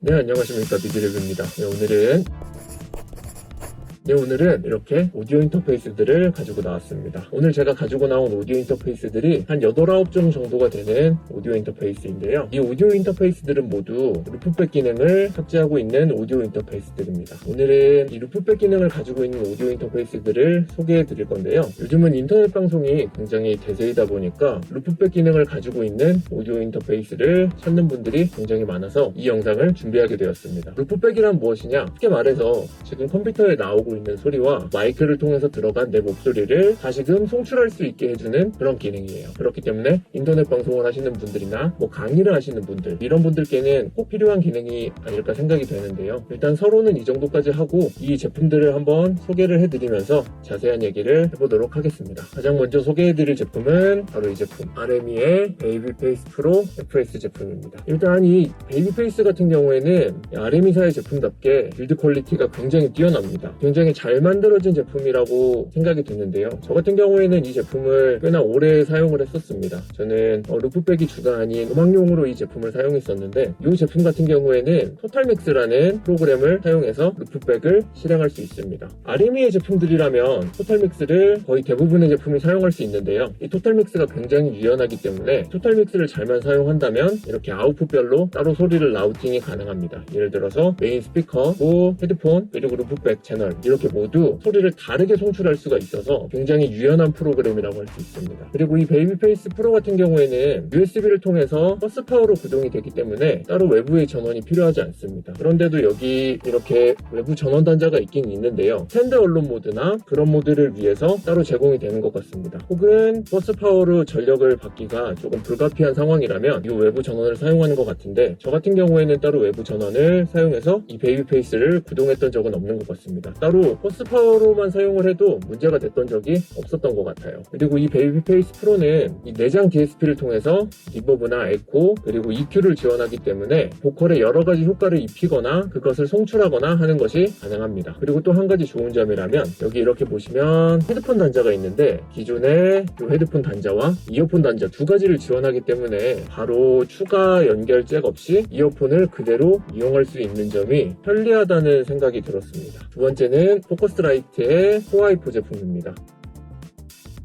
네, 안녕하십니까. 비디레뷰입니다. 오늘은 이렇게 오디오 인터페이스들을 가지고 나왔습니다. 오늘 제가 가지고 나온 오디오 인터페이스들이 한 8, 9종 정도가 되는 오디오 인터페이스인데요. 이 오디오 인터페이스들은 모두 루프백 기능을 탑재하고 있는 오디오 인터페이스들입니다. 오늘은 이 루프백 기능을 가지고 있는 오디오 인터페이스들을 소개해 드릴 건데요. 요즘은 인터넷 방송이 굉장히 대세이다 보니까 루프백 기능을 가지고 있는 오디오 인터페이스를 찾는 분들이 굉장히 많아서 이 영상을 준비하게 되었습니다. 루프백이란 무엇이냐? 쉽게 말해서 지금 컴퓨터에 나오고 있는 소리와 마이크를 통해서 들어간 내 목소리를 다시금 송출할 수 있게 해주는 그런 기능이에요. 그렇기 때문에 인터넷 방송을 하시는 분들이나 강의를 하시는 분들, 이런 분들께는 꼭 필요한 기능이 아닐까 생각이 되는데요. 일단 서로는 이 정도까지 하고 이 제품들을 한번 소개를 해드리면서 자세한 얘기를 해보도록 하겠습니다. 가장 먼저 소개해드릴 제품은 바로 이 제품, RME의 베이비페이스 프로 FS 제품입니다. 일단 이 베이비페이스 같은 경우에는 RME사의 제품답게 빌드 퀄리티가 굉장히 뛰어납니다. 굉장히 잘 만들어진 제품이라고 생각이 드는데요. 저 같은 경우에는 이 제품을 꽤나 오래 사용을 했었습니다. 저는 루프백이 주가 아닌 음악용으로 이 제품을 사용했었는데, 이 제품 같은 경우에는 토탈믹스라는 프로그램을 사용해서 루프백을 실행할 수 있습니다. RME의 제품들이라면 토탈믹스를 거의 대부분의 제품이 사용할 수 있는데요. 이 토탈믹스가 굉장히 유연하기 때문에 토탈믹스를 잘만 사용한다면 이렇게 아웃풋별로 따로 소리를 라우팅이 가능합니다. 예를 들어서 메인 스피커, 헤드폰, 그리고 루프백 채널, 이렇게 모두 소리를 다르게 송출할 수가 있어서 굉장히 유연한 프로그램이라고 할 수 있습니다. 그리고 이 베이비페이스 프로 같은 경우에는 USB를 통해서 버스 파워로 구동이 되기 때문에 따로 외부의 전원이 필요하지 않습니다. 그런데도 여기 이렇게 외부 전원 단자가 있긴 있는데요. 스탠드 언론 모드나 그런 모드를 위해서 따로 제공이 되는 것 같습니다. 혹은 버스 파워로 전력을 받기가 조금 불가피한 상황이라면 이 외부 전원을 사용하는 것 같은데, 저 같은 경우에는 따로 외부 전원을 사용해서 이 베이비페이스를 구동했던 적은 없는 것 같습니다. 따로 버스 파워로만 사용을 해도 문제가 됐던 적이 없었던 것 같아요. 그리고 이 베이비페이스 프로는 이 내장 DSP를 통해서 리버브나 에코, 그리고 EQ를 지원하기 때문에 보컬에 여러 가지 효과를 입히거나 그것을 송출하거나 하는 것이 가능합니다. 그리고 또 한 가지 좋은 점이라면, 여기 이렇게 보시면 헤드폰 단자가 있는데 기존의 이 헤드폰 단자와 이어폰 단자 두 가지를 지원하기 때문에 바로 추가 연결 잭 없이 이어폰을 그대로 이용할 수 있는 점이 편리하다는 생각이 들었습니다. 두 번째는 포커스라이트의 포아이포 제품입니다.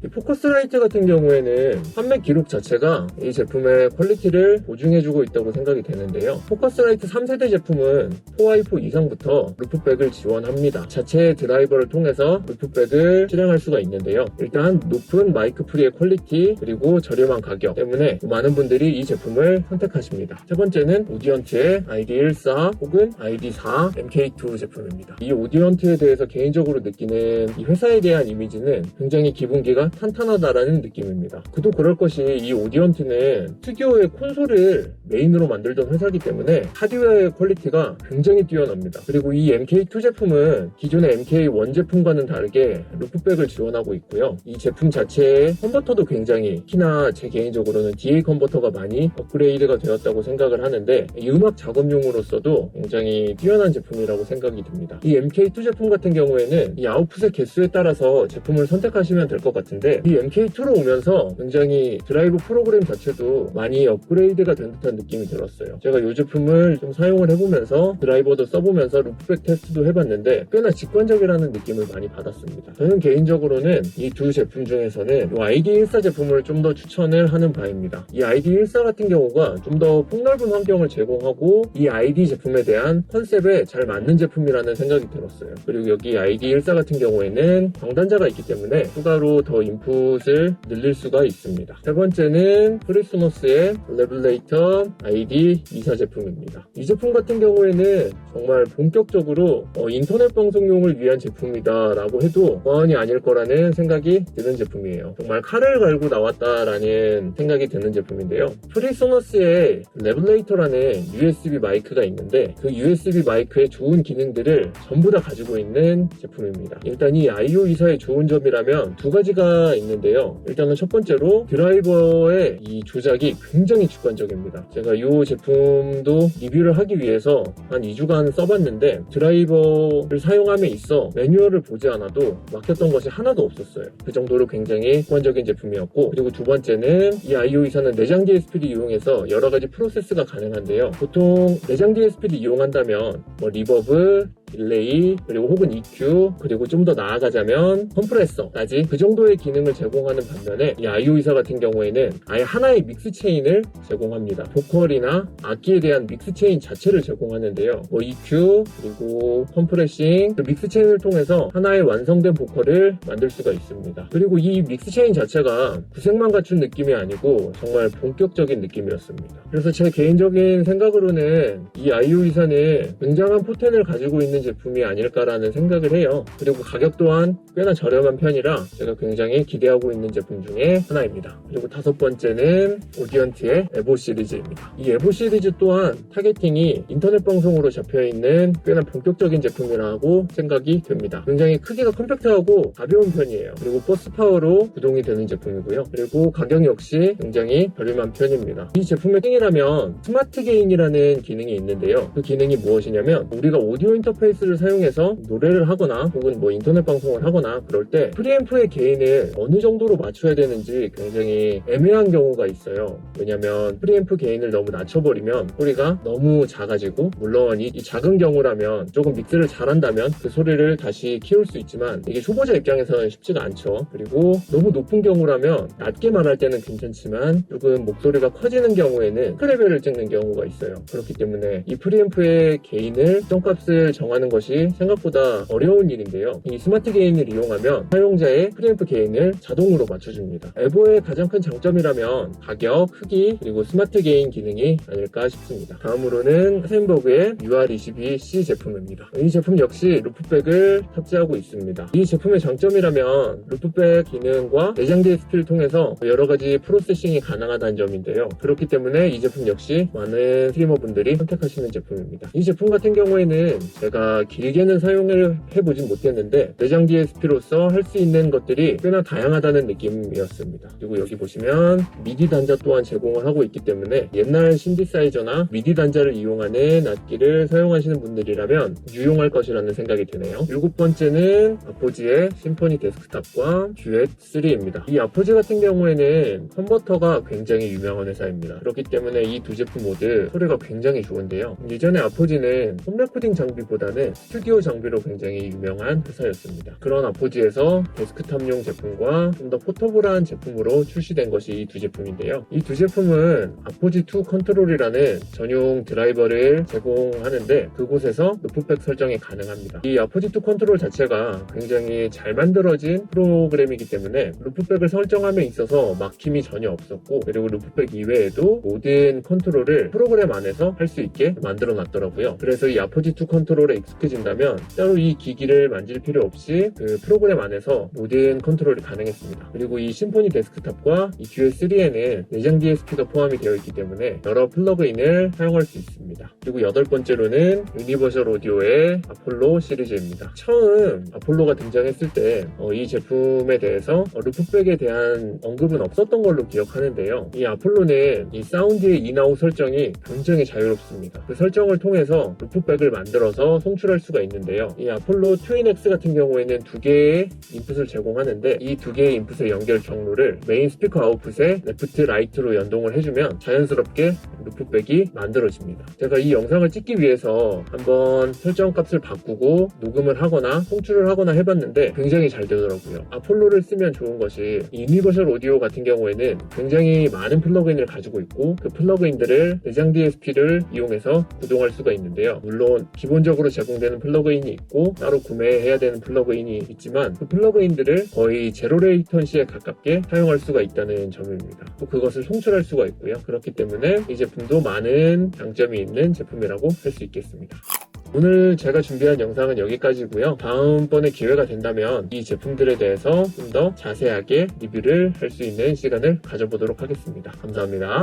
이 포커스라이트 같은 경우에는 판매 기록 자체가 이 제품의 퀄리티를 보증해주고 있다고 생각이 되는데요. 포커스라이트 3세대 제품은 4i4 이상부터 루프백을 지원합니다. 자체 드라이버를 통해서 루프백을 실행할 수가 있는데요. 일단 높은 마이크 프리의 퀄리티, 그리고 저렴한 가격 때문에 많은 분들이 이 제품을 선택하십니다. 세 번째는 오디언트의 ID14 혹은 ID4 MK2 제품입니다. 이 오디언트에 대해서 개인적으로 느끼는 이 회사에 대한 이미지는 굉장히 기본기가 탄탄하다라는 느낌입니다. 그도 그럴 것이 이 오디언트는 특유의 콘솔을 메인으로 만들던 회사이기 때문에 하드웨어의 퀄리티가 굉장히 뛰어납니다. 그리고 이 MK2 제품은 기존의 MK1 제품과는 다르게 루프백을 지원하고 있고요. 이 제품 자체의 컨버터도 굉장히, 특히나 제 개인적으로는 DA 컨버터가 많이 업그레이드가 되었다고 생각을 하는데, 이 음악 작업용으로서도 굉장히 뛰어난 제품이라고 생각이 듭니다. 이 MK2 제품 같은 경우에는 이 아웃풋의 개수에 따라서 제품을 선택하시면 될 것 같은데, 이 MK2로 오면서 굉장히 드라이브 프로그램 자체도 많이 업그레이드가 된 듯한 느낌이 들었어요. 제가 이 제품을 좀 사용을 해보면서 드라이버도 써보면서 루프백 테스트도 해봤는데 꽤나 직관적이라는 느낌을 많이 받았습니다. 저는 개인적으로는 이 두 제품 중에서는 이 ID14 제품을 좀 더 추천을 하는 바입니다. 이 ID14 같은 경우가 좀 더 폭넓은 환경을 제공하고 이 ID 제품에 대한 컨셉에 잘 맞는 제품이라는 생각이 들었어요. 그리고 여기 ID14 같은 경우에는 광단자가 있기 때문에 추가로 더 인풋을 늘릴 수가 있습니다. 세 번째는 프리소너스의 레블레이터 ID24 제품입니다. 이 제품 같은 경우에는 정말 본격적으로 인터넷 방송용을 위한 제품이다 라고 해도 과언이 아닐 거라는 생각이 드는 제품이에요. 정말 칼을 갈고 나왔다라는 생각이 드는 제품인데요. 프리소너스의 레블레이터라는 USB 마이크가 있는데, 그 USB 마이크의 좋은 기능들을 전부 다 가지고 있는 제품입니다. 일단 이 IO24의 좋은 점이라면 두 가지가 가지가 있는데요. 일단은 첫 번째로 드라이버의 이 조작이 굉장히 직관적입니다. 제가 이 제품도 리뷰를 하기 위해서 한 2주간 써봤는데 드라이버를 사용함에 있어 매뉴얼을 보지 않아도 막혔던 것이 하나도 없었어요. 그 정도로 굉장히 직관적인 제품이었고, 그리고 두 번째는 이 IO24는 내장 DSP를 이용해서 여러 가지 프로세스가 가능한데요. 보통 내장 DSP를 이용한다면 리버브, 딜레이, 그리고 혹은 EQ, 그리고 좀 더 나아가자면 컴프레서까지 그 정도의 기능을 제공하는 반면에 이 IO24 같은 경우에는 아예 하나의 믹스 체인을 제공합니다. 보컬이나 악기에 대한 믹스 체인 자체를 제공하는데요. EQ, 그리고 컴프레싱, 그 믹스 체인을 통해서 하나의 완성된 보컬을 만들 수가 있습니다. 그리고 이 믹스 체인 자체가 구색만 갖춘 느낌이 아니고 정말 본격적인 느낌이었습니다. 그래서 제 개인적인 생각으로는 이 IO24는 굉장한 포텐을 가지고 있는 제품이 아닐까라는 생각을 해요. 그리고 가격 또한 꽤나 저렴한 편이라 제가 굉장히 기대하고 있는 제품 중에 하나입니다. 그리고 다섯 번째는 오디언트의 에보 시리즈입니다. 이 에보 시리즈 또한 타겟팅이 인터넷 방송으로 잡혀있는 꽤나 본격적인 제품이라고 생각이 됩니다. 굉장히 크기가 컴팩트하고 가벼운 편이에요. 그리고 버스 파워로 구동이 되는 제품이고요. 그리고 가격 역시 굉장히 저렴한 편입니다. 이 제품의 특징이라면 스마트 게인이라는 기능이 있는데요. 그 기능이 무엇이냐면 우리가 오디오 인터페이스를 사용해서 노래를 하거나 혹은 인터넷 방송을 하거나 그럴 때 프리앰프의 게인을 어느 정도로 맞춰야 되는지 굉장히 애매한 경우가 있어요. 왜냐면 프리앰프 게인을 너무 낮춰버리면 소리가 너무 작아지고, 물론 이 작은 경우라면 조금 믹스를 잘한다면 그 소리를 다시 키울 수 있지만 이게 초보자 입장에서는 쉽지가 않죠. 그리고 너무 높은 경우라면 낮게 말할 때는 괜찮지만 조금 목소리가 커지는 경우에는 크레벨을 찍는 경우가 있어요. 그렇기 때문에 이 프리앰프의 게인을 정값을 정하는 것이 생각보다 어려운 일인데요. 이 스마트 게인을 이용하면 사용자의 프리앰프 게인을 자동으로 맞춰줍니다. 에보의 가장 큰 장점이라면 가격, 크기, 그리고 스마트 게인 기능이 아닐까 싶습니다. 다음으로는 햄버그의 UR22C 제품입니다. 이 제품 역시 루프백을 탑재하고 있습니다. 이 제품의 장점이라면 루프백 기능과 내장 DSP를 통해서 여러 가지 프로세싱이 가능하다는 점인데요. 그렇기 때문에 이 제품 역시 많은 스트리머분들이 선택하시는 제품입니다. 이 제품 같은 경우에는 제가 길게는 사용을 해보진 못했는데 내장 DSP로서 할 수 있는 것들이 꽤나 다양하다는 느낌이었습니다. 그리고 여기 보시면 미디 단자 또한 제공을 하고 있기 때문에 옛날 신디사이저나 미디 단자를 이용하는 악기를 사용하시는 분들이라면 유용할 것이라는 생각이 드네요. 일곱 번째는 아포지의 심포니 데스크탑과 듀엣 3입니다. 이 아포지 같은 경우에는 컨버터가 굉장히 유명한 회사입니다. 그렇기 때문에 이 두 제품 모두 소리가 굉장히 좋은데요. 이전에 아포지는 홈레코딩 장비보다는 스튜디오 장비로 굉장히 유명한 회사였습니다. 그런 아포지에서 데스크탑용 제품과 좀 더 포터블한 제품으로 출시된 것이 이 두 제품인데요. 이 두 제품은 아포지2 컨트롤이라는 전용 드라이버를 제공하는데 그곳에서 루프백 설정이 가능합니다. 이 아포지2 컨트롤 자체가 굉장히 잘 만들어진 프로그램이기 때문에 루프백을 설정함에 있어서 막힘이 전혀 없었고, 그리고 루프백 이외에도 모든 컨트롤을 프로그램 안에서 할 수 있게 만들어 놨더라고요. 그래서 이 아포지2 컨트롤에 익숙해진다면 따로 이 기기를 만질 필요 없이 그 프로그램 안에서 모든 컨트롤이 가능했습니다. 그리고 이 심포니 데스크탑과 이 듀엣 3에는 내장 DSP가 포함이 되어 있기 때문에 여러 플러그인을 사용할 수 있습니다. 그리고 여덟 번째로는 유니버셜 오디오의 아폴로 시리즈입니다. 처음 아폴로가 등장했을 때 이 제품에 대해서 루프백에 대한 언급은 없었던 걸로 기억하는데요. 이 아폴로는 이 사운드의 인아웃 설정이 굉장히 자유롭습니다. 그 설정을 통해서 루프백을 만들어서 송출할 수가 있는데요. 이 아폴로 트윈X 같은 경우에는 두 개의 인풋을 제공하는데 이 두 개의 인풋의 연결 경로를 메인 스피커 아웃풋에 레프트, 라이트로 연동을 해주면 자연스럽게 루프백이 만들어집니다. 제가 이 영상을 찍기 위해서 한번 설정 값을 바꾸고 녹음을 하거나 송출을 하거나 해봤는데 굉장히 잘 되더라고요. 아폴로를 쓰면 좋은 것이 유니버셜 오디오 같은 경우에는 굉장히 많은 플러그인을 가지고 있고 그 플러그인들을 내장 DSP를 이용해서 구동할 수가 있는데요. 물론 기본적으로 제공되는 플러그인이 있고 따로 구매해야 되는 플러그인이 있지만 그 플러그인들을 거의 제로 레이턴시에 가깝게 사용할 수가 있다는 점입니다. 또 그것을 송출할 수가 있고요. 그렇기 때문에 이 제품도 많은 장점이 있는 제품이라고 할 수 있겠습니다. 오늘 제가 준비한 영상은 여기까지고요. 다음번에 기회가 된다면 이 제품들에 대해서 좀 더 자세하게 리뷰를 할 수 있는 시간을 가져보도록 하겠습니다. 감사합니다.